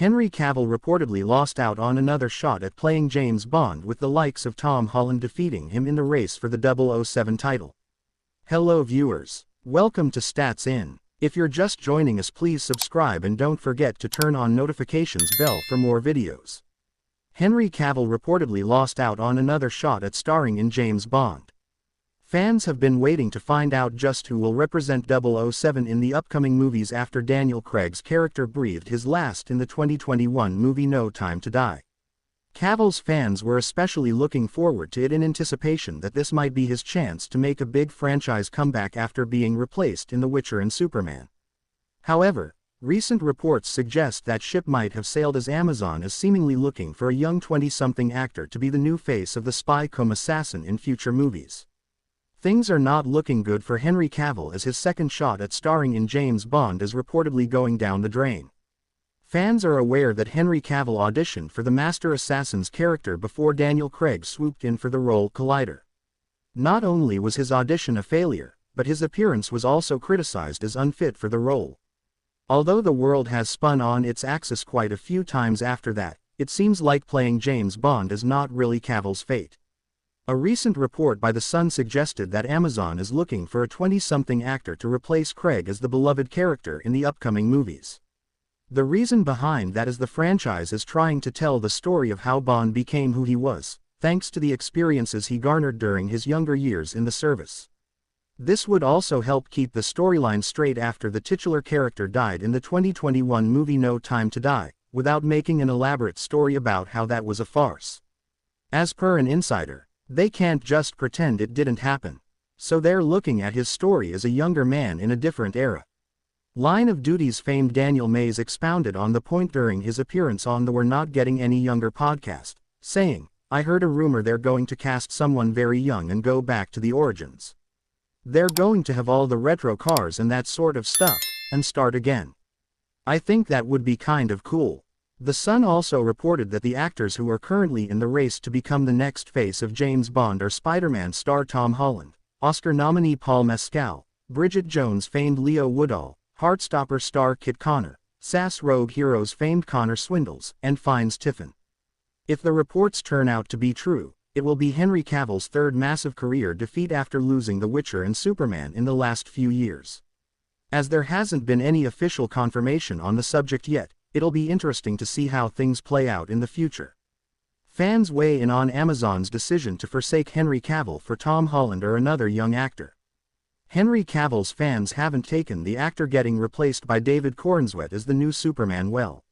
Henry Cavill reportedly lost out on another shot at playing James Bond, with the likes of Tom Holland defeating him in the race for the 007 title. Hello viewers. Welcome to Stats In. If you're just joining us, please subscribe and don't forget to turn on notifications bell for more videos. Henry Cavill reportedly lost out on another shot at starring in James Bond. Fans have been waiting to find out just who will represent 007 in the upcoming movies after Daniel Craig's character breathed his last in the 2021 movie No Time to Die. Cavill's fans were especially looking forward to it in anticipation that this might be his chance to make a big franchise comeback after being replaced in The Witcher and Superman. However, recent reports suggest that ship might have sailed, as Amazon is seemingly looking for a young 20-something actor to be the new face of the spy-cum-assassin in future movies. Things are not looking good for Henry Cavill, as his second shot at starring in James Bond is reportedly going down the drain. Fans are aware that Henry Cavill auditioned for the Master Assassin's character before Daniel Craig swooped in for the role. Collider. Not only was his audition a failure, but his appearance was also criticized as unfit for the role. Although the world has spun on its axis quite a few times after that, it seems like playing James Bond is not really Cavill's fate. A recent report by The Sun suggested that Amazon is looking for a 20-something actor to replace Craig as the beloved character in the upcoming movies. The reason behind that is the franchise is trying to tell the story of how Bond became who he was, thanks to the experiences he garnered during his younger years in the service. This would also help keep the storyline straight after the titular character died in the 2021 movie No Time to Die, without making an elaborate story about how that was a farce. As per an insider, they can't just pretend it didn't happen. So they're looking at his story as a younger man in a different era. Line of Duty's famed Daniel Mays expounded on the point during his appearance on the We're Not Getting Any Younger podcast, saying, "I heard a rumor they're going to cast someone very young and go back to the origins. They're going to have all the retro cars and that sort of stuff, and start again. I think that would be kind of cool." The Sun also reported that the actors who are currently in the race to become the next face of James Bond are Spider-Man star Tom Holland, Oscar nominee Paul Mescal, Bridget Jones' famed Leo Woodall, Heartstopper star Kit Connor, SAS Rogue Heroes famed Connor Swindles, and Fiennes Tiffin. If the reports turn out to be true, it will be Henry Cavill's third massive career defeat after losing The Witcher and Superman in the last few years. As there hasn't been any official confirmation on the subject yet, it'll be interesting to see how things play out in the future. Fans weigh in on Amazon's decision to forsake Henry Cavill for Tom Holland or another young actor. Henry Cavill's fans haven't taken the actor getting replaced by David Corenswet as the new Superman well.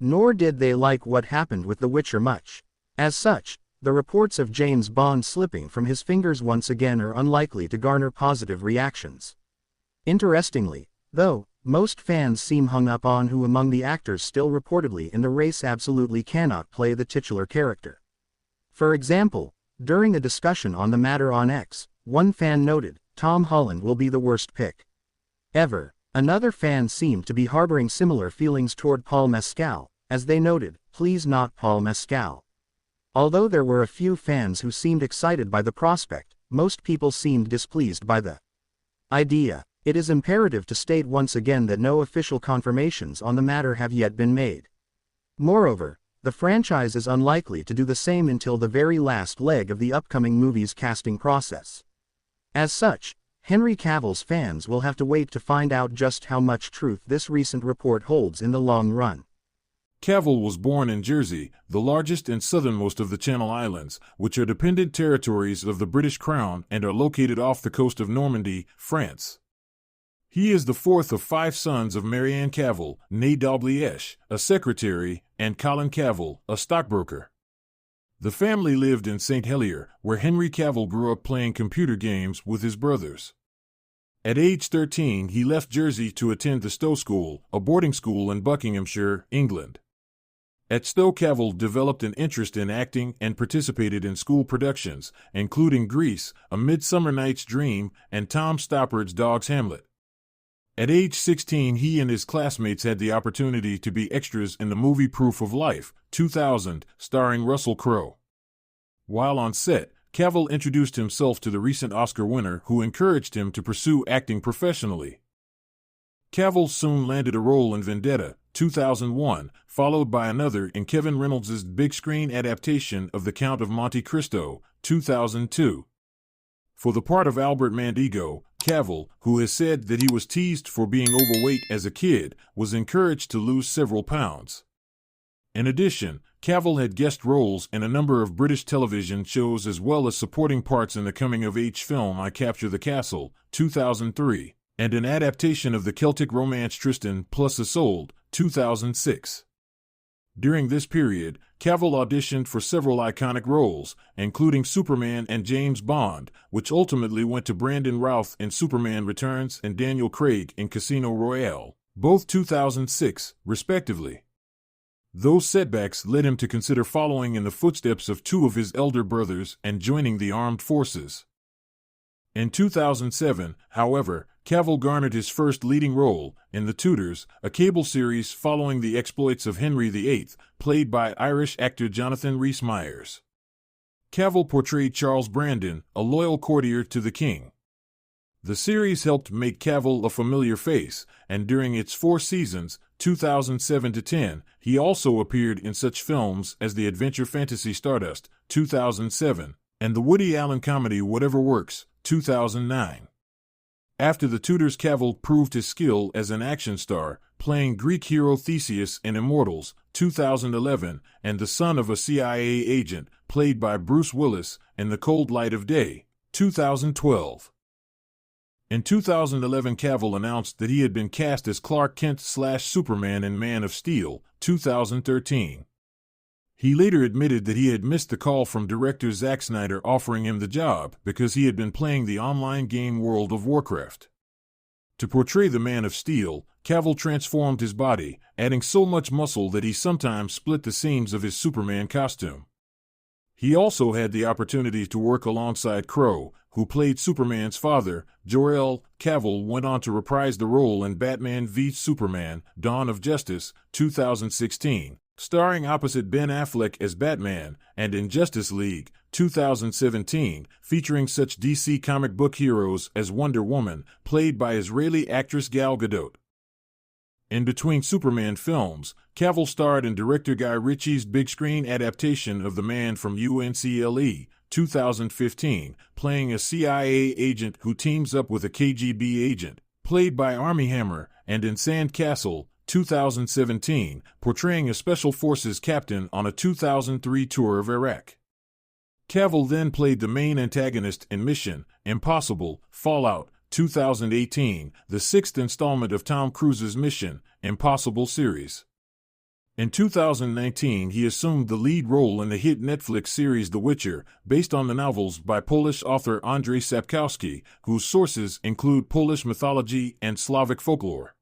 Nor did they like what happened with The Witcher much. As such, the reports of James Bond slipping from his fingers once again are unlikely to garner positive reactions. Interestingly, though, most fans seem hung up on who among the actors still reportedly in the race absolutely cannot play the titular character. For example, during a discussion on the matter on X, one fan noted, "Tom Holland will be the worst pick ever." Another fan seemed to be harboring similar feelings toward Paul Mescal, as they noted, "Please not Paul Mescal." Although there were a few fans who seemed excited by the prospect, most people seemed displeased by the idea. It is imperative to state once again that no official confirmations on the matter have yet been made. Moreover, the franchise is unlikely to do the same until the very last leg of the upcoming movie's casting process. As such, Henry Cavill's fans will have to wait to find out just how much truth this recent report holds in the long run. Cavill was born in Jersey, the largest and southernmost of the Channel Islands, which are dependent territories of the British Crown and are located off the coast of Normandy, France. He is the fourth of 5 sons of Marianne Cavill, née Dalgliesh, a secretary, and Colin Cavill, a stockbroker. The family lived in St. Helier, where Henry Cavill grew up playing computer games with his brothers. At age 13 he left Jersey to attend the Stowe School, a boarding school in Buckinghamshire, England. At Stowe, Cavill developed an interest in acting and participated in school productions, including Grease, A Midsummer Night's Dream, and Tom Stoppard's Dog's Hamlet. At age 16 he and his classmates had the opportunity to be extras in the movie Proof of Life, 2000, starring Russell Crowe. While on set, Cavill introduced himself to the recent Oscar winner, who encouraged him to pursue acting professionally. Cavill soon landed a role in Vendetta, 2001, followed by another in Kevin Reynolds' big-screen adaptation of The Count of Monte Cristo, 2002. For the part of Albert Mandigo, Cavill, who has said that he was teased for being overweight as a kid, was encouraged to lose several pounds. In addition, Cavill had guest roles in a number of British television shows as well as supporting parts in the coming-of-age film I Capture the Castle, 2003, and an adaptation of the Celtic romance Tristan plus Isolde, 2006. During this period, Cavill auditioned for several iconic roles, including Superman and James Bond, which ultimately went to Brandon Routh in Superman Returns and Daniel Craig in Casino Royale, both 2006, respectively. Those setbacks led him to consider following in the footsteps of two of his elder brothers and joining the armed forces. In 2007, however, Cavill garnered his first leading role in The Tudors, a cable series following the exploits of Henry VIII, played by Irish actor Jonathan Rhys-Meyers. Cavill portrayed Charles Brandon, a loyal courtier to the king. The series helped make Cavill a familiar face, and during its 4 seasons, 2007 to 10, he also appeared in such films as the adventure fantasy Stardust, 2007, and the Woody Allen comedy Whatever Works, 2009. After The Tudors, Cavill proved his skill as an action star, playing Greek hero Theseus in Immortals, 2011, and the son of a CIA agent, played by Bruce Willis, in The Cold Light of Day, 2012. In 2011, Cavill announced that he had been cast as Clark Kent/Superman in Man of Steel, 2013. He later admitted that he had missed the call from director Zack Snyder offering him the job because he had been playing the online game World of Warcraft. To portray the Man of Steel, Cavill transformed his body, adding so much muscle that he sometimes split the seams of his Superman costume. He also had the opportunity to work alongside Crow, who played Superman's father. Jor-El. Cavill went on to reprise the role in Batman v Superman, Dawn of Justice, 2016, starring opposite Ben Affleck as Batman, and in Justice League, 2017, featuring such DC comic book heroes as Wonder Woman, played by Israeli actress Gal Gadot. In between Superman films, Cavill starred in director Guy Ritchie's big-screen adaptation of The Man from UNCLE, 2015, playing a CIA agent who teams up with a KGB agent, played by Armie Hammer, and in Sand Castle, 2017, portraying a Special Forces captain on a 2003 tour of Iraq. Cavill then played the main antagonist in Mission Impossible Fallout, 2018, the 6th installment of Tom Cruise's Mission Impossible series. In 2019, he assumed the lead role in the hit Netflix series The Witcher, based on the novels by Polish author Andrzej Sapkowski, whose sources include Polish mythology and Slavic folklore.